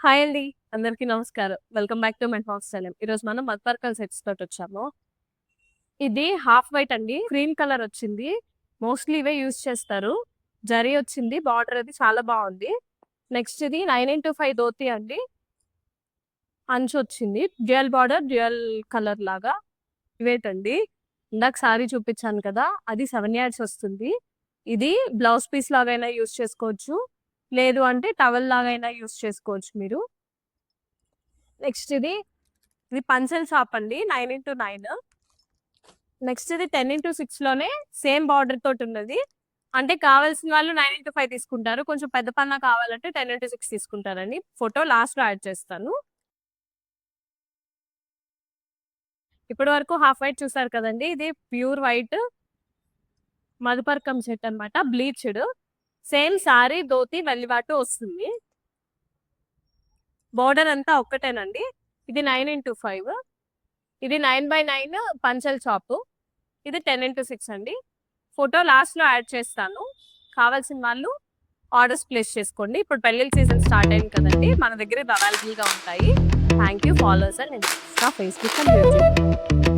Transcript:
Hi అండి. అందరికీ నమస్కారం. Welcome back to my hostel. ఈరోజు మనం మధ్యవర్కల్ సెట్స్ తోటొచ్చాము. ఇది హాఫ్ వైట్ అండి. క్రీమ్ కలర్ వచ్చింది. మోస్ట్‌లీ ఇవే యూజ్ చేస్తారు. జరీ వచ్చింది. బార్డర్ అది చాలా బావుంది. నెక్స్ట్ ఇది 9x5 ధోతి అండి. అంచొచ్చింది. డ్యూయల్ బార్డర్, డ్యూయల్ కలర్ లాగా. ఇవేటండి. ఇందాక సారీ చూపించాను కదా! అది 7 యార్డ్స్ వస్తుంది. ఇది బ్లౌజ్ పీస్ లాగైనా యూజ్ చేసుకోవచ్చు. లేదు అంటే టవల్ లాగైనా యూజ్ చేసుకోవచ్చు మీరు. నెక్స్ట్ ఇది పంచెల్ షాప్ అండి. 9x9. నెక్స్ట్ ఇది 10x6లోనే సేమ్ బార్డర్ తోటి ఉన్నది. అంటే కావాల్సిన వాళ్ళు 9x5 తీసుకుంటారు. కొంచెం పెద్ద పన్నా కావాలంటే 10x6 తీసుకుంటారండి. ఫోటో లాస్ట్‌లో యాడ్ చేస్తాను. ఇప్పటి వరకు హాఫ్ వైట్ చూసారు కదండీ! ఇది ప్యూర్ వైట్ మధుపర్కం సెట్ అన్నమాట. బ్లీచ్డ్. సేమ్ సారీ, ధోతి, వెల్లివాటు వస్తుంది. బోర్డర్ అంతా ఒక్కటేనండి. ఇది 9x5. ఇది 9x9 పంచెల్ చాపు. ఇది 10x6 అండి. ఫోటో లాస్ట్‌లో యాడ్ చేస్తాను. కావాల్సిన వాళ్ళు ఆర్డర్స్ ప్లేస్ చేసుకోండి. ఇప్పుడు పెళ్ళిళ్ళ సీజన్ స్టార్ట్ అయింది కదండీ! మన దగ్గర ఇవి అవైలబుల్‌గా ఉంటాయి. Thank you. Follow us on Insta, Facebook and YouTube.